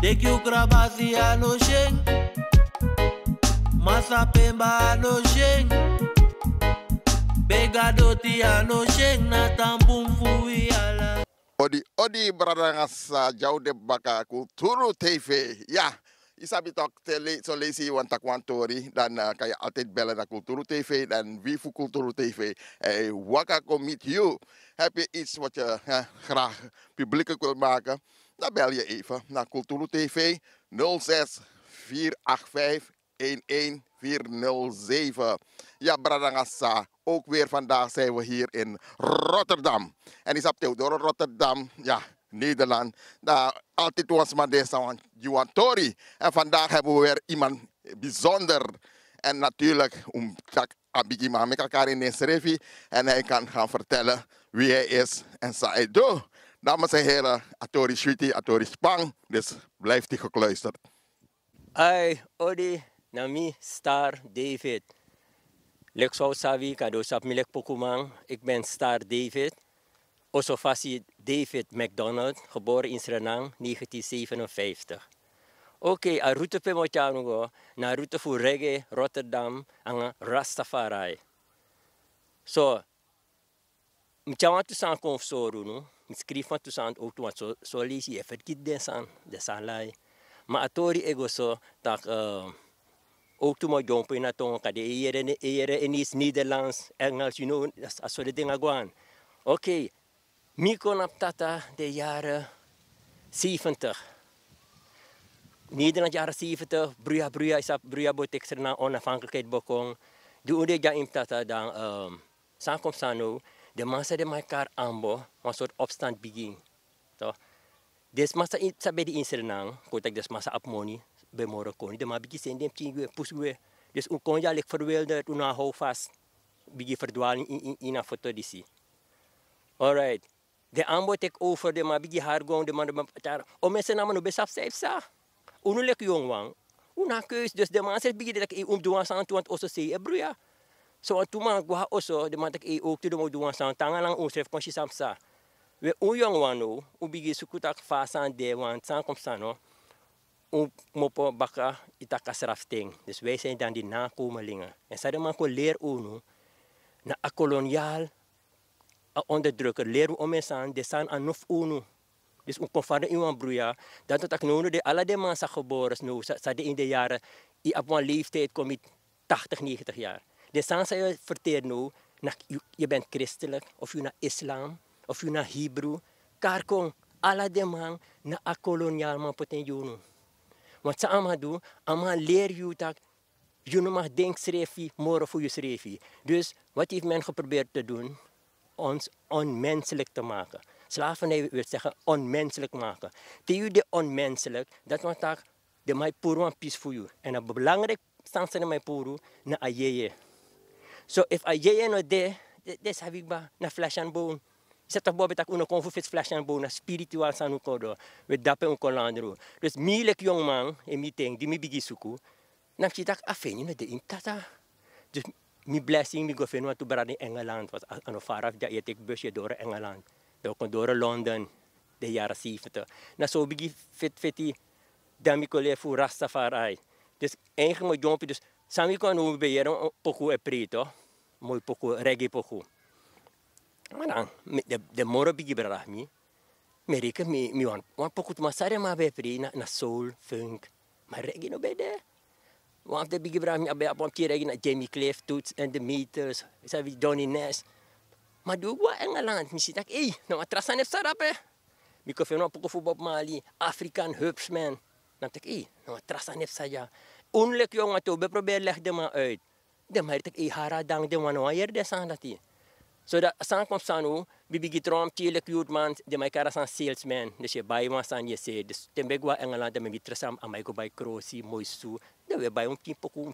Deki ukrabasi ano sheng, masa pemba ano sheng, begadoti ano sheng na tampung fui ala. Odi bradangas jouw de baka kulturu TV. Ja, isabi toch zo lees je want takwantori dan kan je altijd bellen naar Kulturu TV dan wie voor Kulturu TV. Waka kom meet you. Heb je iets wat je graag publiek wil maken? Dan bel je even naar Kulturu TV 06 485 11407. Ja, Bradangasa. Ook weer vandaag zijn we hier in Rotterdam. En is op door Rotterdam, ja, Nederland. Daar altijd was maar deze van Juantori. En vandaag hebben we weer iemand bijzonder. En natuurlijk, Abigi met elkaar in Nesrevi. En hij kan gaan vertellen wie hij is en zijn doel. Dames en heren, Atori Shuti, Atori Spang. Dus blijft hij gekluisterd. Ai, Odi, Nami Star David. Lek zou savi kado sap milek pokumang. Ik ben Star David. Osofasi David McDonald, geboren in Suriname 1957. Oké, a route pe mochanugo, na route voor Reggae, Rotterdam, en Rastafari. So, mchawa tu san konfsoru no, mskrifan tu san ook tu so lees je verkit de san lai. Maar atori ego so tak ook toen ik jong ben toen ik de in iets Nederlands, Engels, you know, dat soort dingen gewoon. Oké, mi kon op tata de jaren 70. Nederland jaren 70, bruya is op bruya botek na onafhankelijkheid begon. De ode ja in tata dan samenkomst aan de mensen die elkaar aanbod, een soort opstand begin. Toch? Des masa sabe di Suriname, kotak des masa op money bij morgen de maar bigi sendem chingue puswe. Dus un konja lek verwilderd una hou vast bigi verdwaling in een foto disi. Alright. De aanbod tek over de maar bigi hargon de man daar. O mensen namen no besaf safe sa. Unu lek jong wang. Una keus dus de man zegt bigi dat ik doen aan want also say bruya. So an tuma gwa also de man dat ik ook te doen aan tangan lang onschrift kon si samsa. We ujong wano, ubigi sukutak fasan de wan samenkomstano, mopo baka itakasrafting. Dus wij zijn dan die nakomelingen. En zij man ko leer uno na a koloniaal onderdrukker leer om mensen de san anof uno. Dus un konfade iwan bruya, dat het aknono de alle de man sa geboren no sa de in de jaren I op een leeftijd kom je 80, 90 jaar. De san sa je verteer no na je bent christelijk of je naar islam. Of je naar Hebrew, karkong, alla de man na a koloniaal man poten juno. Want sa ama do, ama leer je dat je mag denk schrijven, morgen voor je schrijven. Dus wat heeft men geprobeerd te doen? Ons onmenselijk te maken. Slavernij wil zeggen onmenselijk maken. Te je de onmenselijk, dat want dat de mij puro een pies voor je. En een belangrijk stand van mij puro na ayeye. So if ayeye no de, des heb ik ba na flesh and bone. Zet toch boven dat uno confus flesh and bone, spiritual sanu kodo, we dapen un kolandro. Dus mielek jongman en mi ting die mi bigi suku, nam je dat afeni no de intata. Dus mi blessing mi gofen wat tu brad in Engeland was aan faraf ja etek busje door Engeland. Door Londen de jaren 70. Na so bigi feti dan mi kole fu Rastafari. Dus eigenlijk mo jompie dus sami kon no beyeren poku e preto, mooi poku reggae poku. Maar dan, de morgen bigi berahmi, mereka mi wan pokut masare ma be pri na soul, funk, maar reggae no bede. Want de bigi berahmi abe apom ti reggae na Jamie Cliff, Toots and the Meters, sabi Donny Ness. Maar doe wa Engeland, mi sitak no atrasan ef sarape. Mi ko fe no poko fu Bob Marley, African Hubsman. Dan tak no atrasan ef saja. Unlek jong ato be probeer leg de ma uit. De maar tak haradang de wan wire de san dati. So dat samenkomst aan bibigi trom tielek man de mij kara san salesman dus je bij maar san je zei dus tembegwa Engeland de mij trasam amai go bij crossi moisu de we bij un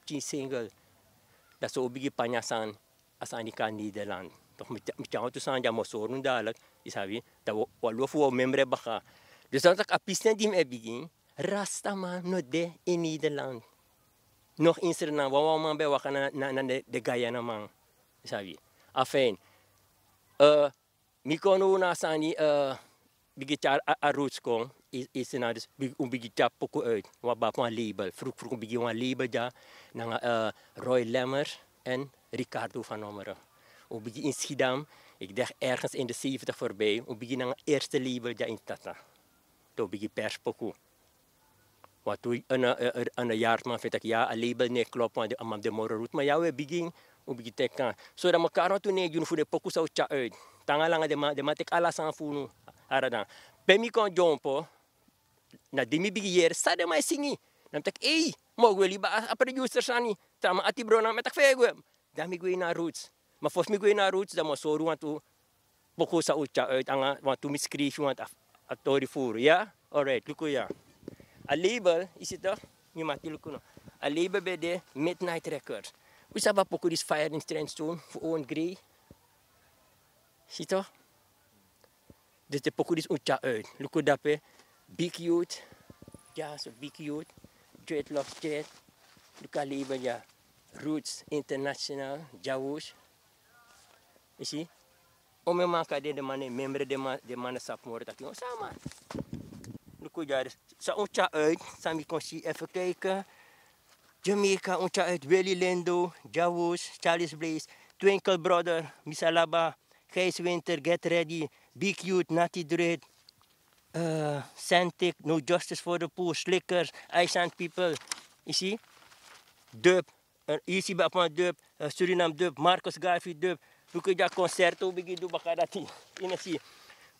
team single dat zo bigi panyasan asan di kan Nederland toch met jou te san ja mo sorun dalek is havi dat walo fu membre baka dus dat ik apisten dim e bigi rastaman no de in Nederland nog in Suriname wa man be wa na de Guyana man is havi afijn Mikono na sani bigitja a roots kon, is na dus bigitja poko uit. Wat bap een label. Vroeg bigi een label ja, na Roy Lemmer en Ricardo van Ommeren. We beginnen in Schiedam, ik dacht ergens in de 70 voorbij, we beginnen een eerste label ja in Tata. Toen begin perspoko. Wat toen een jaar man vind ik ja, een label niet klopt, want de morgen route. Maar ja, we beginnen tekenen. Zodat elkaar toen niet doen voor de pokus zou tja uit. Tangalang de matik alles aan voelen. Aradan. Pemi kon jompo, na demi beginnen, sta de mij zingen. Dan denk ik, hey, mogen we liever a producer zijn? Tama ati brona met ik vego. Dan mi go naar roots. Maar volgens mij go naar roots, dan moet zo doen want toen pokus zou tja uit, want toen misschreef je want atori voeren, ja? Alright, luko ja. A label is het toch? Je maakt het lukken. A label bij de Midnight Records. We hebben ook dit fire in Strandstone voor Owen Gray. Zie je toch? Dus de pokoe is uitja uit. Lukken dat we Big Youth. Ja, zo Big Youth. Dreadlocks Dread. Lukken label ja. Roots International. Jouw. Je ziet? Om me maken de mannen, member de mannen sapmoren dat je samen. Lukken ja, dus zo uitja uit. Sami kon je even kijken. Jamaica, ontja uit Willy Lindo, Jawus, Charles Blaze, Twinkle Brother, Misalaba, Gijs Winter, Get Ready, Big Youth, Natty Dread, Santic, No Justice for the Poor, Slickers, Island People, you see? Dub, easy bij een dub, Suriname dub, Marcus Garvey dub, we kunnen concerto beginnen doen, bakadati, zie.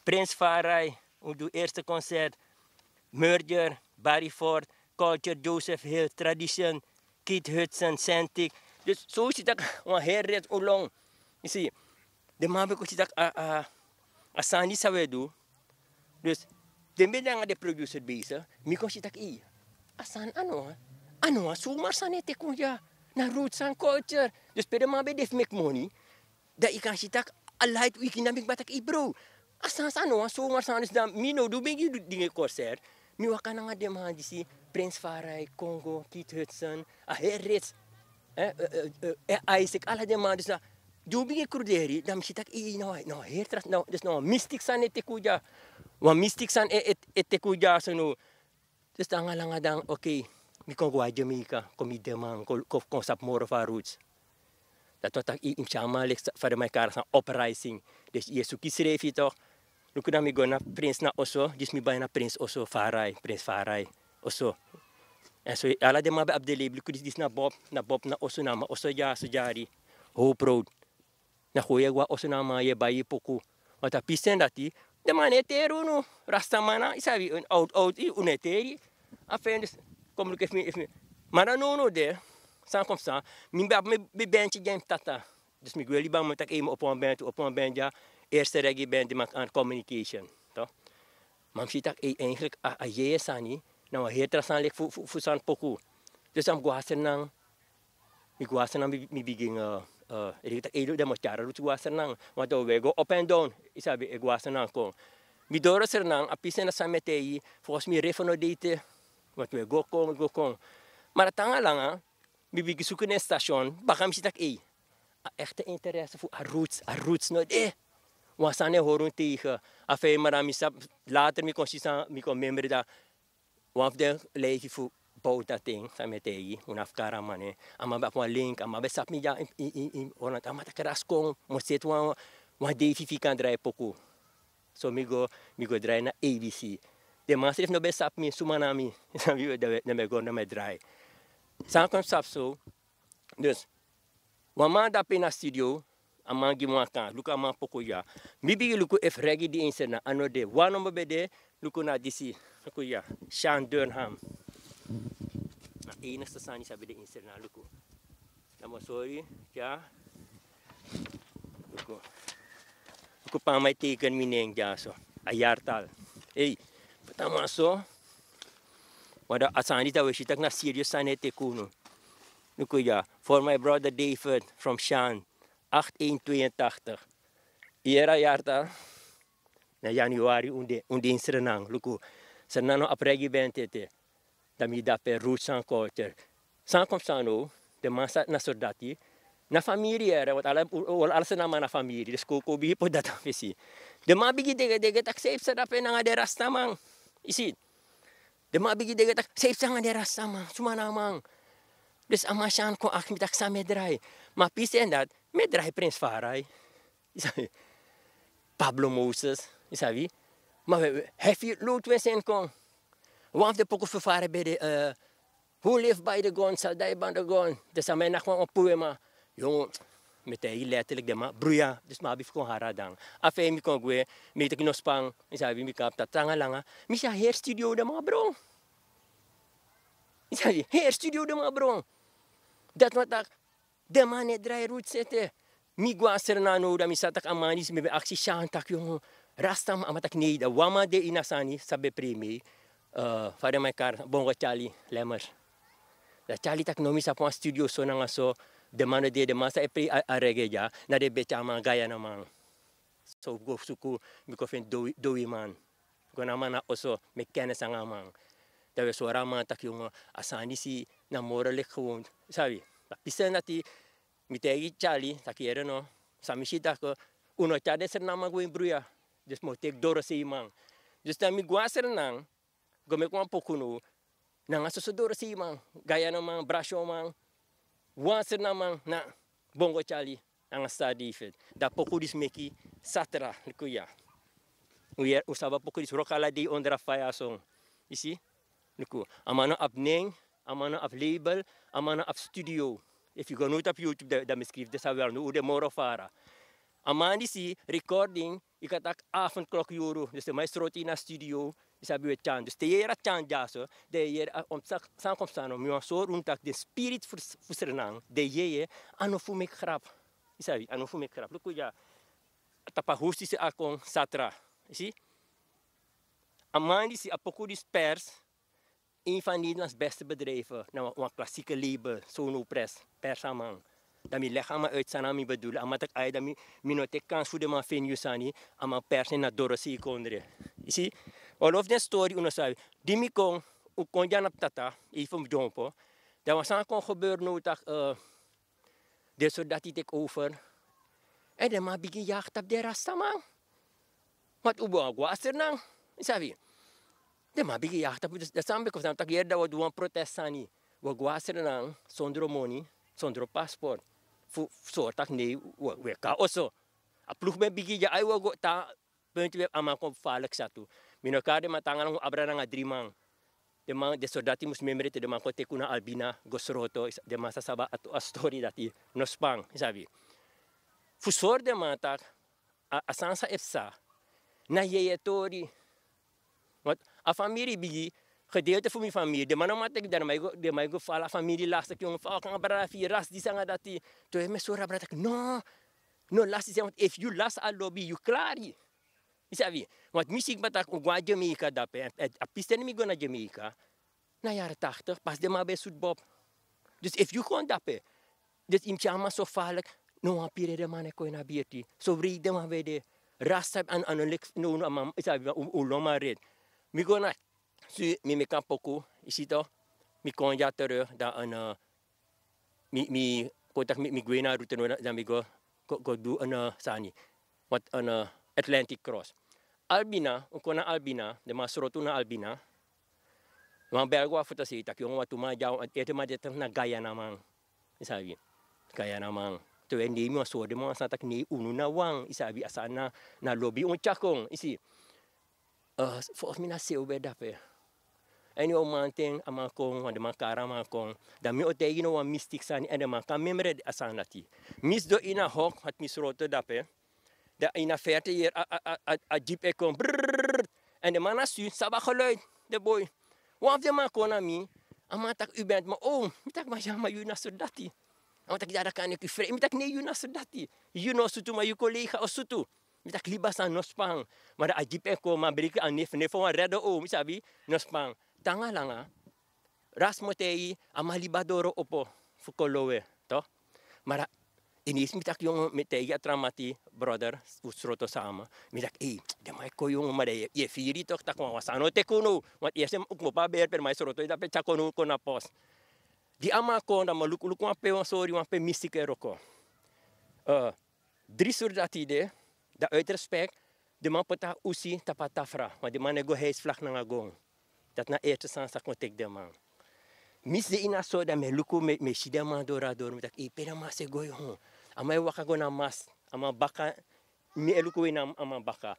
Prince Farai, we doen eerste concert, Merger, Barry Ford, Culture, Joseph Hill, Tradition, Keith Hudson, Santic. Dus zo zit ik een herred oolong. Je ziet, de man zit ik Asani zou doen. Dus de middag de producer bezig, Miko zit ik hier. Asan ano, zomaar zijn te kuja, naar roots en culture. Dus bij de man bij de make money, dat ik kan zitten, allight weekend dan ben ik wat ik bro. Asan ano, zomaar zijn dus dan, Mino doe ben je dingen concert. Mi wakan nga de man disi Prince Farai, Congo, Keith Hudson, Herrits, Isaac, alle de man dus na do bingi kruderi, dan zit ik no hertras no dus no mystic san etekuja. Wa mystic san etekuja so no. Dus dan nga dan okay, mi kon go Jamaica, kom de man kon sap more of roots. Dat wat ik in chama lek voor my kar san uprising. Dus Jesu kisreef je toch. Nu kunnen we gaan naar Prins na Osso, dus we bijna Prins Osso Farai, Prins Farai, Osso. En zo, alle de mannen op de label, kunnen dus naar Bob, naar Osso, naar Osso ja, zo jari, Hope Road. Na goeie wa Osso na maar je bij je poku. Want dat pisten dat die, de man het er no, rastaman, is hij een oud, uneteri. Enfin, dus kom ik even, maar dan no de, sans comme ça, mijn bandje game tata. Dus ik wil liever met ik op een band ja. Eerste reggae band die maakt aan communication, toch? Maar ik zie dat eigenlijk je sani, nou heel interessant voor zijn poku. Dus ik was er dan begin ik dat de moet jaren route was er dan, want we go up and down, ik was er dan kom. Mi door er dan, apisen na sametei, volgens mij refonodate, wat we go kom. Maar het hangt lang, mi begin zoeken een station, bakam zie dat echte interesse voor roots nooit was aan de horen tegen. Afijn, maar later mi kon member dat one de leefje voor bouwt dat ding samen tegen. Unaf karamane. Ama bij een link, ama bij sap mi ja in Holland. Ama dat keras kom, moet zit wan DVV kan draaien poku. So mi go draaien naar ABC. De man schreef no bij sap mi sumanami. Dan me go naar me draaien. San kom sap zo. Dus, wanneer dat in de studio. Amangi mwaka, luka man poko ya. Mibi luku if reggae di insena anode. One bede luku na disi. Luku ya. Sean Durham. Na enigste sani sabi de insena luku. Namo sorry, ja. Luku pa may teken mineng ja so. Ayartal. Hey, patama so. Wada asani ta wishitak na serious sanete kuno. Luku ya. For my brother David from Sean. 8182. Era jarta na januari unde Suriname. Luku Suriname op reggae band tete. Dami da per roots and culture. San kom sano de masa na sordati na familie era wat alles na mana familie. Dus koko bi po data visi. De ma bigi dege tak safe sa dape nga de rastaman. Isi. De ma bigi dege tak safe sa nga de rastaman. Sumanamang. Dus amasyan ko ak mitak sa medray. Ma pisen dat medray Prins Farai. Isabi. Pablo Moses. Isabi. Maar heb je lood wesen kon? Waf de poko vervaren bij de who live by the gun, zal die by the gun. Dus aan mij nog wel op poema. Jongen, met die letterlijk de ma bruya. Dus maar bif kon haradang. Afei mi kon gwe, met ik nospang. Isabi mi kap tatanga langa. Mi sa her studio de ma bro. Isabi her studio de ma bro. Dat wat tak de man net draai roet zette. Mi gwa serna no da mi satak amanis mi be aksi shantak jongen. Rastam amatak nee da wama de inasani sabe primi. Fare my car bongo chali lemmers. Da chali tak nomi sa pon studio so nanga so de man de masa e a reggae ja na de becha man gaya na man. So go suku mi ko fen dowi man. Ko na man also me kennis ang man. Da we so rama tak yung asani si na morale gewoon. Sabi. Pisa nati mi tegi chali takiere no. Samisita ko uno chade ser nama go imbruya. Dus mo tek doro si man. Dus da mi guaser nang gome ko ang pokuno nang asusodoro si man gaya namang brasyo man once namang na bongo chali ang Star David da pokudis meki satra likuya uyer usaba pokudis rokala di ondra fire song isi liku amana up name amana up label amana up studio if you go note up YouTube da miskrief de sawer no de moro fara amani si recording ikatak avondklok euro dus de maestro tina studio isabi we chan dus de era chan jaso de era om samkomstano mi was so runtak de spirit fusernang de ye ano fumek grap isabi ano fumek grap luku ja tapa hosti se akong satra isi amani si apokudis pers een van Nederlands beste bedrijven na een klassieke label Sono Press persamang dami lekama uit sanami bedoel amatak ay dami minotek kans voor de man fenusani ama persen na dorosi kondre isi all of the story uno sabi dimi kong ukonja nap tata even dompo daar was aan kon gebeuren nou tak de soldaat die take over en de ma bigi jacht op de rastaman wat ubo gwaser nang sabi de ma bigi jacht op de sambe ko tak yerda wa duan protestani wa gwaser nang sondro money sondro passport so tak nee we ka oso a ploeg me bigi ja ai wa go ta punt we ama kom falek satu minokade matangan abra nga 3 man de soldati mus memrete de man ko tekuna albina gosroto de masa saba atu a story dati nospang sabi fusor de matak asansa efsa na yeyetori wat a family bigi gedeelte van mijn familie. De man matek dan de mij go fala familie lastig jong fa kan abra fi ras di sanga dati to me sora bratak no last want if you last a lobby you klari isabi want music batak ugwa Jamaica dape a pisten mi go na Jamaica na jaren 80 pas de ma be sud bob dus if you kon dape dus im chama so falek no apire de man ko na bieti so read de ma be de rasta an anolik no am isabi uloma red mi go na si mi mekan poku isito mi konja terug da een mi kontak mi gwena route no da mi go do een sani wat een Atlantic cross Albina ukona Albina de masroto na Albina wan bergwa futa si tak yung watuma jaw at ete ma detang na gaya namang isabi gaya namang to hindi mo so de mo sa tak ni uno na wang isabi asana na lobby un chakong isi volgens mij na seube dape en yo manting amakong de makara makong da mi otegi no wan mystic sani en de makam memre asanati mis do ina hok hat misroto dape da ina verte hier a jeep ekom en de mana su saba geluid de boy waf de makona mi amatak u bent maar mitak ma jama yu na sodati amatak dada kan ik fre mitak ne yu na sodati you no sutu ma yu collega o sutu mitak libasan nospang maar a jeep ekom ma brike an nef wan redde misabi nospang tanga langa ras motei amalibadoro opo fukolowe to mara inis mitak yung metei atramati brother usroto sama mitak de mai ko yung mare ye firi to tak wasano te kuno wat yesem ukmo pa ber per mai sroto da pe chakono ko na pos di ama ko na maluk pe sorry wan pe mystique roko drie soldati de da uit respect De man pota usi tapatafra, maar de man ego heisvlag na ngagong. Dat na eerste sansa kontek de man. Mis de ina so da me luku me shida man dora met ik pera mas ego yo. Amai waka go na mas, ama baka mi eluku na ama baka.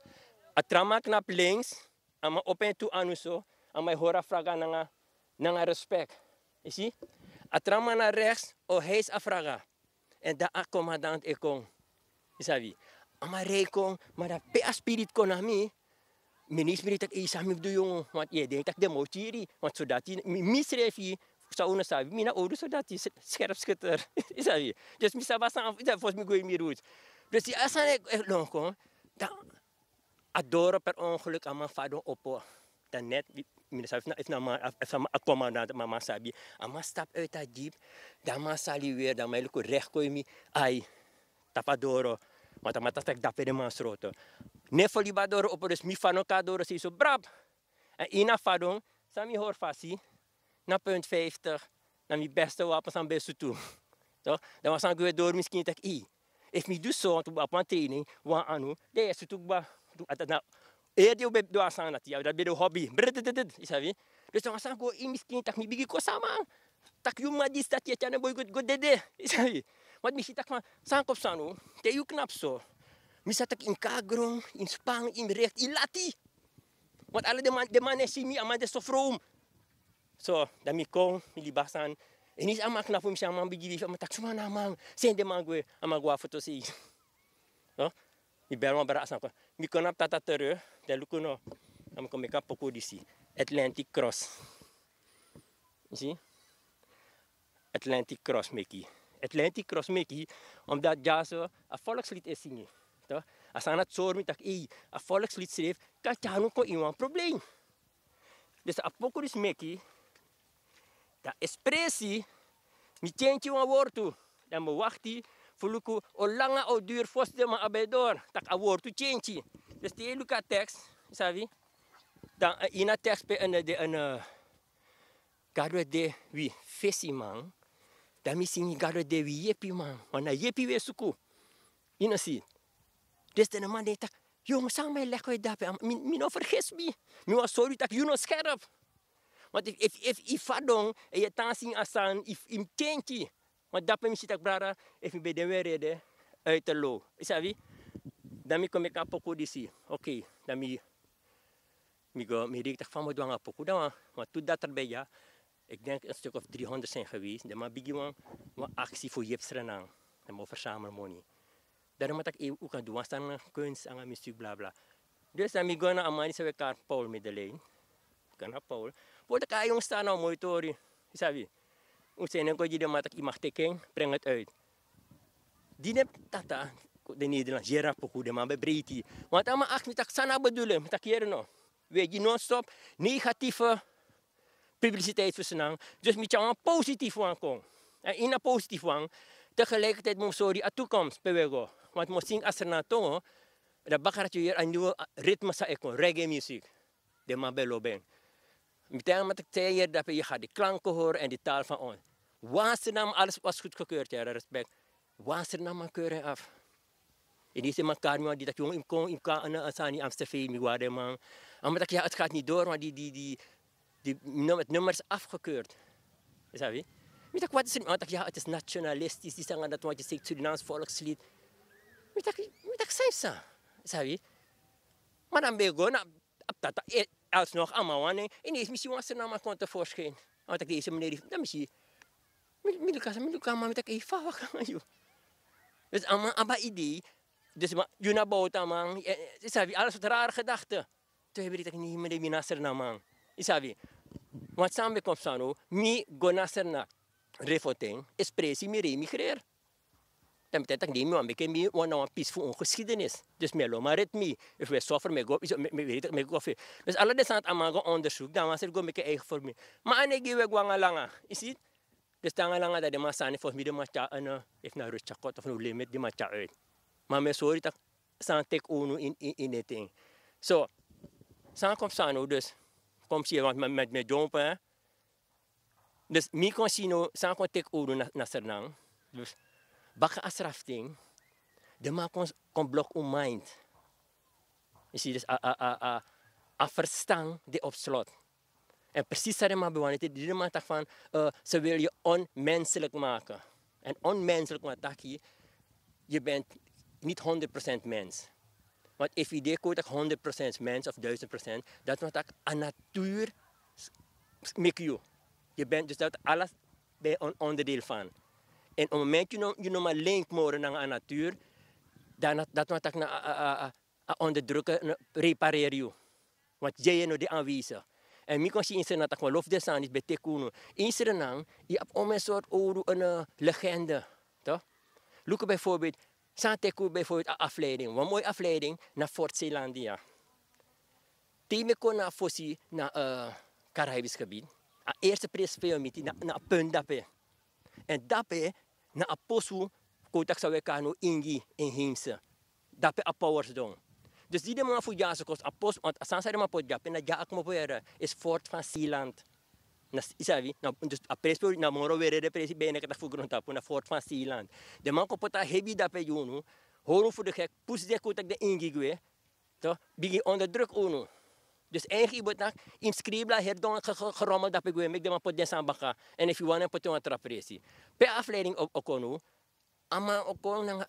Atrama knap links, ama open tu anuso, amai hora fraga nanga respect. You see? Atrama naar rechts, o heis afraga. En da accommodant ekong. Isabi. Maar rekong, maar dat pe spirit konami. Minister dat isa mi doe jong, want je denkt dat de mochiri, want zodat hij misrefi zou una sabi, mina ouders zodat hij scherpschutter. Isabi. Dus mi sabas aan, volgens mij gooi mi roet. Dus die asan ek longkong, dan adoro per ongeluk aan mijn vader oppo. Dan net, minister heeft na commandant mama sabi, ama stap uit dat jeep, dan ma sali weer, dan mij luko recht kooi mi, ai, tapadoro. Want dan moet ik dat bij de man schroten. Ne folibadoro op dus mi fano kadoro si zo brab. En ina fadong, sami hoor fasi, na punt 50, na mi beste wapens aan beste toe. Toch? Dan was aan gwe door misschien dat ik if mi doe zo, want op mijn training, waan anu, de is het ook ba, na eerder op doa sang dat ja, dat bij de hobby. Isabi. Dus dan was aan go misschien dat mi bigi ko sama. Tak yuma dis dat je tjane boy go dede. Isabi. Want misschien tak maar sangkop sanu, te you knap zo. Misschien tak in kagrong, in spang, in richt, in lati. Want alle de man is mi amade so vroom. So, dan mi kom, mi libasan. En is amak knap om sama bigi ama tak suma na man. Sen de man go amagwa foto si. So, mi bel ma bara sanko. Mi konap tata terug, de lukuno. Am kom ik poko disi. Atlantic Cross. You see? Atlantic Cross meki. Atlantic Cross meki, omdat ja zo een volkslied is zingen. Als aan het zorgen dat een volkslied schreef, kan je nog een probleem. Dus de apocalypse meki, dat expressie, niet tentje een woord toe. Dan moet wachten, voor hoe lang of duur vast de maar abedor, dat een woord toe tentje. Dus die hele tekst, sabi, dan in een tekst bij een gado de wie festiman. Dan misschien gado de wie jepi man, want na jepi weer suku. Inasi. Dus de man denkt, jongens, sang mij lekker daarbij. Min vergis me. Min was sorry dat je nog scherp. Want if fadong en je tansing asan, if im tentje. Want dat misschien dat brada, if me bij de wereld uit de lo. Isabi? Dan kom ik op poko disi. Oké, dan mi richt van me dwang op poko. Dan, want toen dat erbij ja. Ik denk een stuk of 300 zijn geweest. Dan maar begin we actie voor Suriname. Dan moet verzamelen money. Daarom moet ik ook gaan doen. Want dan kunst en muziek bla bla. Dus dan gaan we aan we elkaar Paul met de lijn. Kan naar Paul. Voordat ik jong staan nou mooi tori. Isabi. Hoe zijn dan je de mat ik mag tekenen, breng het uit. Die neemt tata de Nederland jera poku de man bebreiti. Want aan mijn acht met ik sana bedoelen met ik no. Weet je non-stop negatieve publiciteit versenang. Dus met jou een positief wang kom. En in een positief wang, tegelijkertijd moet sorry aan toekomst bewegen. Want moet zien als er na tongo, dat bakkerat je hier een nieuwe ritme sa ekon, reggae muziek. De man belo ben. Meteen met ik zei hier dat je gaat de klanken horen en de taal van ons. Waansinnig, alles was goed gekeurd, ja, respect. Waansinnig, man keuren af. En die zijn elkaar, die dat jongen in kan aan Amsterdam, waarde man. Maar dat ja, het gaat niet door, maar het nummer is afgekeurd. Snap je? Weet je wat is het? Want ja, het is nationalistisch, die zeggen dat wat je zegt, Surinaams volkslied. Weet je, zijn ze. Snap je? Maar dan ben je gewoon, alsnog allemaal, en ineens misschien was er nou maar kon tevoorschijn. Want ik deze meneer, dan misschien, middelkamer, maar ik even, wat kan je? Dus allemaal idee. Dus je naar buiten, man. Alles wat rare gedachten. Toen heb ik niet meer naar Suriname, man. Isabi. Want samen komt zo, mi go naar Suriname. Refoting, expressie, mi remigreer. Dan betekent dat niet meer, want ik heb een peaceful geschiedenis. Dus me lo maar het me. If we suffer, me go. Dus alle de aan het onderzoek, dan was er go met eigen voor me. Maar en ik geef wel langa, is het? Dus dan langa dat de massa voor me de matcha en if na rust chakot of no limit de matcha uit. Maar me sorry dat san tek uno in het ding. So, san komt sano dus kom zie want met jompen. Dus mi kon sino san kon tek uno na Suriname. Dus baka asrafting, de man kon blok mind. Je ziet dus a verstand die op slot. En precies dat maar bewanneerd, die man dacht van, ze wil je onmenselijk maken. En onmenselijk maakt je bent niet 100% mens. Want if je denkt 100% mens of 1000%, dat wordt aan natuur make you. Je bent dus dat alles bij een onderdeel van. En op het moment je nog maar link morgen naar de natuur, dan dat wordt na onderdrukken, repareer je. Want jij nog die aanwezig. En ik kan zien in Suriname dat ik lof desaan is bij Tekuno. In Suriname, je hebt om een soort een legende. Toch? Look bijvoorbeeld, Santeku bijvoorbeeld een afleiding. Een mooie afleiding naar Fort Zeelandia. Team kon naar Fossi, naar Caribisch gebied. De eerste prijs filmie naar een punt daarbij. En daarbij, naar een posu, kotak zou ik aan ingi in Heemse. Daarbij een powers doen. Dus die man voor jaar kost een post, want als hij maar pot gap en dat ja ik moet is Fort van Zeeland. Isabi, nou dus a prespo na moro weer de presi bene dat voor grond op na Fort van Zeeland. De man kopot heavy daarbij jono, horen voor de gek, pus de kotak de ingigwe, toch? Begin onder druk ono. Dus eigenlijk iemand nak inscribla herdon gerommel daarbij gwe, mek de man pot den sambaka en if you want pot een trapresi. Per afleiding op okono, ama okon nang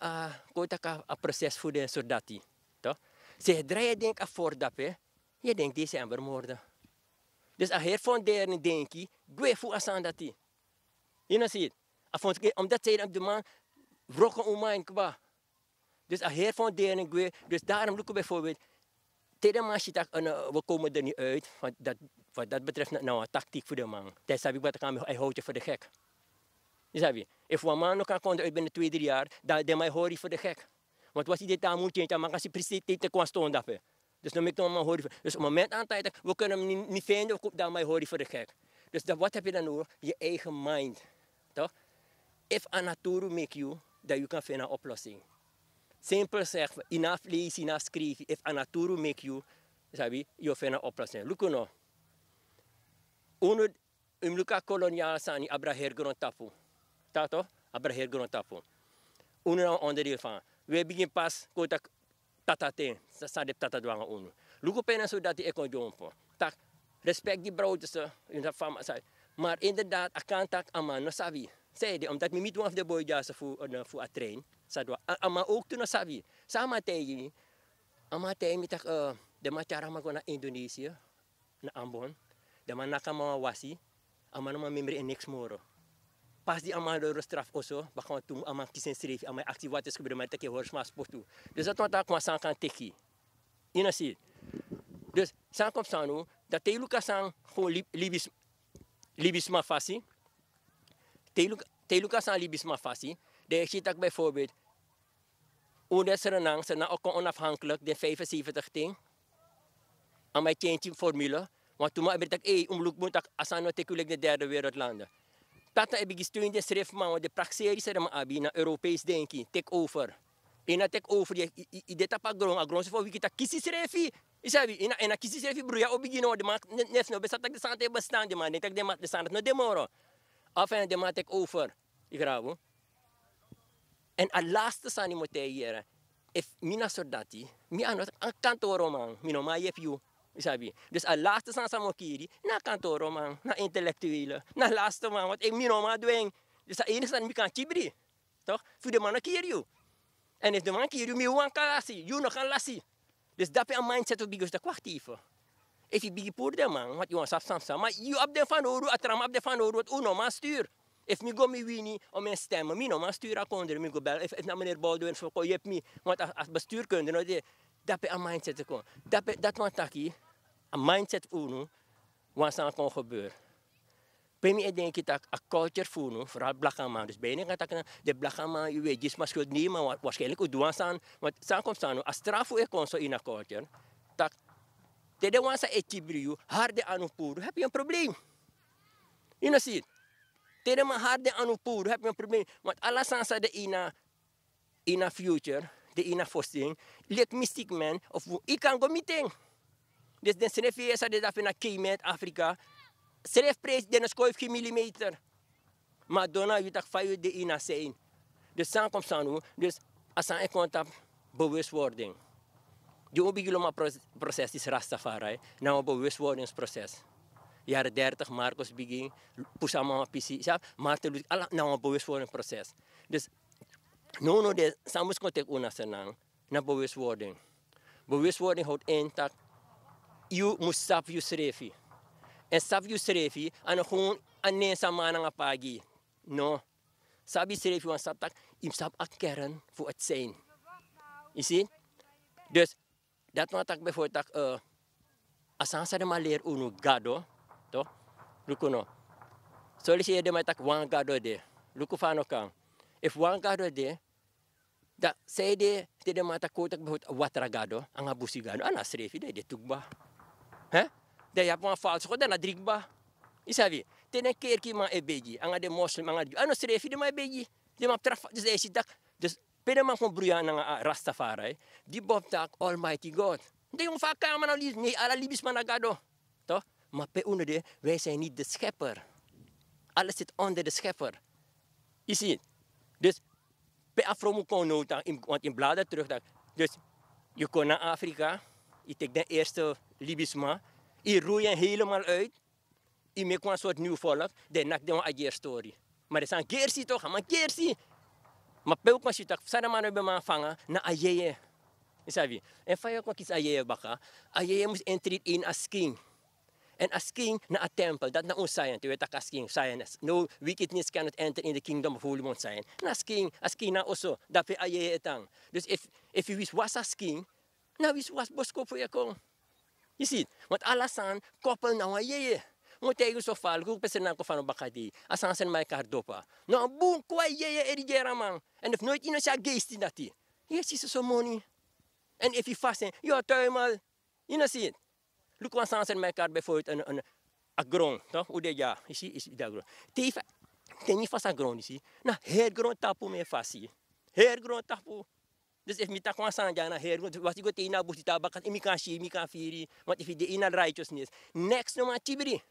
kotak a proces voor de soldati, toch? Ze draaien denk aan voordappen, je denkt deze zijn vermoorden. Dus als hij van deren denk je, gwe voor asan dat hij. Je ziet, omdat zij op de man vroegen om mijn kwa. Dus als hij van deren gwe, dus daarom look bijvoorbeeld, tegen man ziet we komen er niet uit, wat dat betreft nou een tactiek voor de man. Dat heb ik wat hij houdt je voor de gek. Je ziet, als een man nog kan komen uit binnen 2-3 jaar, dan mij hoor je voor de gek. Want was hij dit aan moet je, maar als hij precies dit kwam staan daarbij. Dus dan moet ik nog maar horen. Dus op het moment aan tijd, we kunnen hem niet vinden, dan mij hoor je voor de gek. Dus wat heb je dan nodig? Je eigen mind. Toch? If a nature make you, dat je kan vinden een oplossing. Simpel zeg, enough lezen, enough schrijven. If a nature make you, je vindt een oplossing. Look nou. Luka koloniaal sani abra hergrond tapu. Dat toch? Abra hergrond tapu. Uno onderdeel van. We beginnen pas kotak tatate, sadep tatadwanga uno. Luko pena zodat die ekon jompo. Tak respect die broodjes in de fama zei. Maar inderdaad, akan tak aman no sabi. Zei die omdat mi niet af de boy jasa voor a train. Sadwa ama ook toen no sabi. Sama tegi. Ama tegi mi tak de machara mago na Indonesië, na Ambon. De man nakama wasi, ama no member in niks moro. Pas die allemaal door de straf osso, bakal toen allemaal kiezen schrijven, allemaal actie wat is gebeurd, maar dat je hoort maar spotu. Dus dat wat ik maar sang kan teki. Je ziet. Dus sang komt sanu, dat teluka sang gewoon libis mafasi. Teluka sang libis mafasi. De ziet ik bijvoorbeeld, onder Suriname, ze nou ook onafhankelijk, de 75 ding. Aan mijn change formule, want toen heb ik omloop moet ik asan wat ik de derde wereldlanden. Tata heb ik gesteund de schrift, maar de praxeris er maar abi na Europees denken, take over. En dat take over, je dit op agron, voor wie kita kiezen schrift, is hij wie? En kiezen schrift, broer, ja, op begin de maak, net no, besat ik de sante bestaan de man, net ik de maak de sante no demoro. Af en de maak take over, ik raak. En al laatste sani moet hij hier, if mina soldati, mi ano aan kantoro man, mi no ma yep you. Isabi. Dus al laatste san samokiri, na kantoro man, na intellectuele, na laatste man, wat ik minoma dwing. Dus dat enige dat ik kan chibri. Toch? Voor de man kier you. En if de man kier you, mi wan kan lassie, you nog kan lassie. Dus dat is een mindset op bigus de kwachtieve. If je bigi pour de man, wat je want sam, maar you op de van oru, atram op de van oru, wat uno man stuur. If mi go mi wini om mijn stemmen, mi no man stuur akonder, mi go bel. If na meneer Baldwin voor je hebt mi, want als bestuurkunde, no de. Dat is een mindset te komen. Dat wat taki, een mindset uno, wat zou kan gebeuren. Bij mij denk ik dat een culture voelen, vooral blakama. Dus bijna kan ik de blakama, je weet, je schuld niet, maar waarschijnlijk ook doen staan. Want zo komt staan, als straf voor je kon zo in een culture, dat de wansa etibrio, harde anupuru, heb je een probleem. Je ziet, de man harde anupuru, heb je een probleem. Want alles aan de in een future. De ina fosting, let mystic man of ik kan go meeting. Dus de schrijf je dat dat in Keimet Afrika, schrijf prijs de 5 millimeter. Maar dona je tak 5 de ina zijn. Dus dan komt sanu, dus als een contact bewustwording. Die obigilo proces is Rastafari, na een bewustwordingsproces. Jaren 30, Marcos begin, pusama pisi, Martin Luther, alla na een bewustwordingsproces. Dus, no de samus kontek una senang, na bewustwording. Bewustwording houdt in dat je moet stap je schrijven. En stap je schrijven, en gewoon aan samen aan pagi. No. Sabi schrijven, want stap dat, je stap aan kern voor het zijn. Je ziet? Dus, dat wat ik bijvoorbeeld, als je maar leert uno gado, toch? Luko no. Solliciteer je maar tak one gado de. Luko fano kan. If one gado de, dat zij de maar tak kotak bijvoorbeeld watragado, ang abusigado, ana schrijven de tukba. Hè? Dat je hebt een fout, dan na drikba. Isabi, tenen keer ki man ebeji, ang de moslim, ano schrijven de maar ebeji. De maar traf, dus hij zit dat, dus pwede man kon broeien ng Rastafari, die bob tak Almighty God. Hindi yung vaak man al ni ala libis man agado. Toch? Maar pe uno de, wij zijn niet de schepper. Alles zit onder de schepper. Je ziet. Dus pe afro mo kon nota, want in bladen terug dat. Dus je kon naar Afrika, je trekt de eerste libisma, je roeien helemaal uit, je maakt een soort nieuw volk, dan nak de een story. Maar er zijn gersi toch, maar gersi. Maar pe ook als je tak, sana man hebben man vangen na ayeye. Isabi. En van je kon kies ayeye baka, ayeye moest entry in as king. En as king na a temple, dat na science, je weet dat as king, science. No wickedness cannot enter in the kingdom of Holy Mount Zion. Na as king na also, dat pe ayeye etang. Dus if you was as king, na was bosko voor je kon. Je ziet, want alasan koppel na ayeye. Moet je zo vallen, hoe pesen na ko van bakadi, asan sen mij kardopa. No boom kwa ayeye erigera man. En if nooit iemand zijn geest in dat die. Yes, is so money. En if you fasten, yo tuimal, you know see it. Look wat asan sen mij kar bijvoorbeeld een agron, toch? Hoe de ja, is dat agron. Ten niet vast agron is, na heel gron tapu me fasi. Heel gron tapu. Dus if mita kwa san jana her, wat ik gote ina busi tabakat imika firi, want if de ina righteousness, next no ma tibri.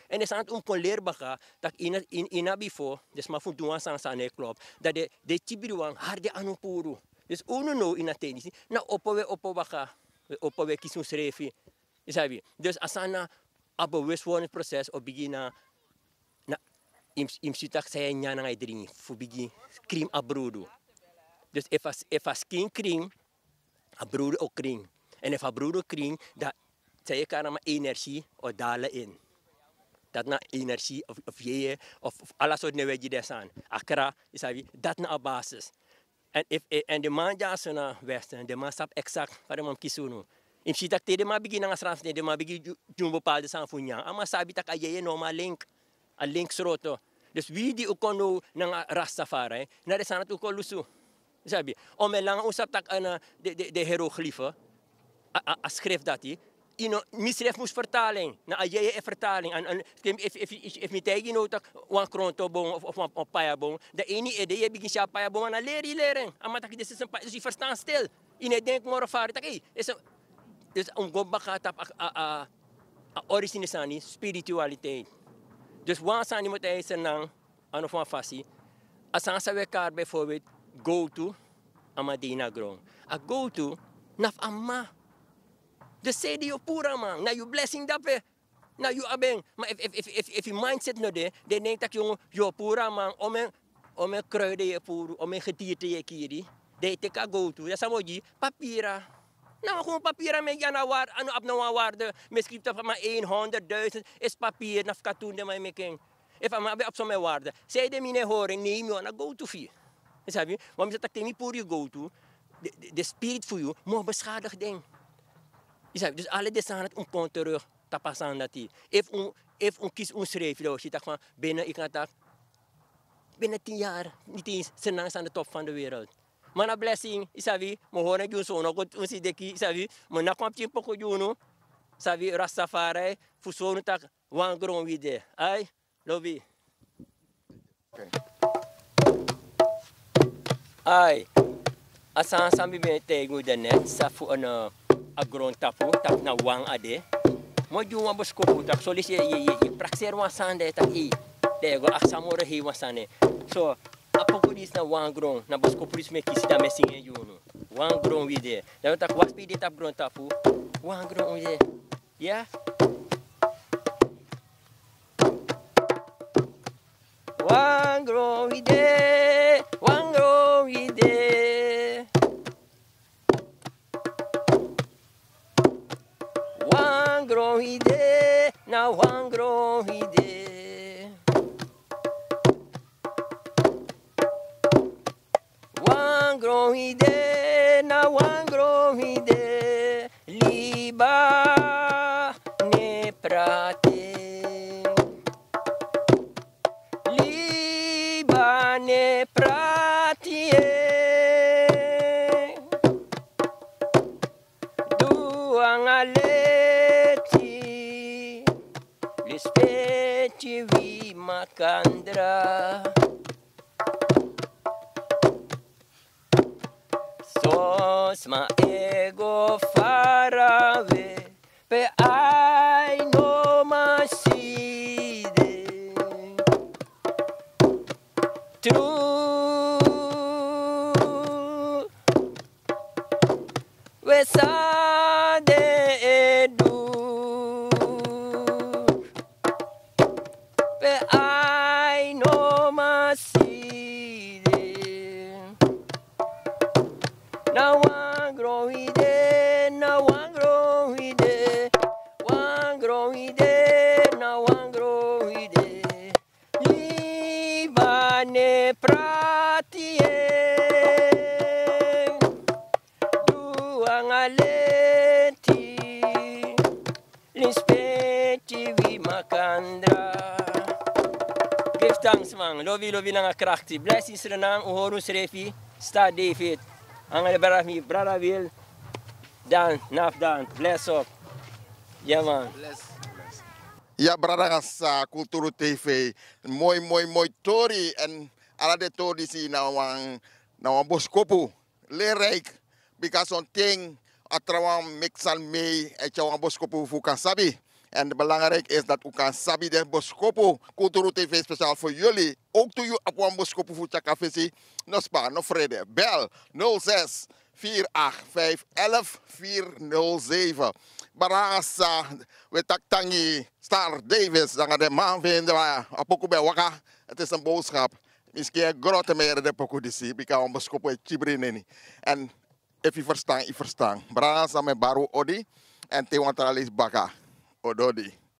En is aan het kon leer baka dat ina before, dus maar voor doen san san klopt, dat de tibri wang harde anupuru. Dus uno no ina tenis, na oppo baka, oppo kisun srefi. Isabi. Dus asana abowestwordingsproces proces op begina na im sitak saya nyana ngai dringi, fu bigi krim abrudu. Dus if as king kring, a broeder ook kring. En if a broeder kring, dat zij kan maar energie of dalen in. Dat na energie of je of alles wat we je desan. Akra is dat na a basis. En de man ja zo na westen, de man sap exact waar de man kisuno. In sitak te de man begin ang asraf de man begin jumbo palde san funya. Ama sabi tak aye normal link, a link sroto. Dus wie die ook kono ng Rastafari, na de sanat ook lusu. Sabi, om lang usap tak de hieroglyphen, a schrift dat hij, misschrift moest vertaling, na ayeye vertaling, en if mi tegi no tak wan kronto bong of wan payabong, de ene idee begin siya payabong na leren, ama tak dit is een dus je verstaan stil, ine denk moro fari tak is dus baka tap a origine sani spiritualiteit. Dus wan sani moet hij senang ano van fasi, asan sa wekar bijvoorbeeld go to Amadina grong. A go to naf amma. De sede yo pura man. Na you blessing dape. Na you abeng. Maar if you mindset no de, dan denk dat yo pura man ome kruiden je puru, ome gedierte je kiri. De teka go to. Ja samoji papira. Nou gewoon papira me ja na waar ano ab na waarde. Me scripta van maar 100.000 is papier naf katoen de mij making. If ama be op so me waarde. Zij de mine horen neem yo na go to fi. Sabi, want je dat niet voor je go to, de spirit voor je, moet beschadigd ding. Dus alle de zijn het om terug te passen dat die. If kies schrijf je dat van binnen ik had binnen 10 jaar niet eens senang aan de top van de wereld. Maar na blessing, isabi, mo horen je zo nog goed ons deki, isabi, mo na kwam je poko juno, sabi Rastafari, fusono tak wan grond wide. Ai, lobby. Okay. Ay, asan sambi ben tego da net sa fu ano agron tapu tak na wang ade. Mo juma bosko tak solis ye praxer wa sande tak tego aksamore hi wasane. So apo ko dis na wang gron na bosko pris me kisida mesing yuno. Wan grond wide. Dan tak waspi dit op grond tapu. Wan grond wide. Ja? Wan grond wide. Wan grond wide. Wan grond wide. Na wan grond wide. Wan grond wide. Na wan grond wide. Liba ne prate. Liba ne prate. Duangaleti. Lispeti vi makandra. Sos ma ego far away. Pe I no maside. True. Wesade edu. Pe I no maside. Na wan grond wide, na wan grond wide. Wan grond wide, na wan grond wide. Liba ne pratie. Duangaleti. Lispeti vi makandra. Give thanks man. Lovi nanga krachti. Bless in Suriname. Uhorun Srefi. Star David. Angele berami brada wil. Dan, naf dan. Bless up. Ja man. Ja, brada sa Kulturu TV. Mooi tori. En ala de tori si na wang boskopu. Leerrijk. Because on thing atrawang mixan mee. Et jou wang boskopu fukan sabi. En belangrijk is dat u kan sabi de boskopu. Kulturu TV speciaal voor jullie. Ook toe je op een boskopu voor chakafisi. No spa, no vrede. Bel 06 485 11 407. Barasa, we taktangi Star David. Dan gaan de man vinden waar apoku bij waka. Het is een boodschap. Misschien grote meer de poku disi. Bika een boskopu chibrineni. En if je verstaan, je verstaan. Barasa met baru odi. En te wantralis baka. Ododi.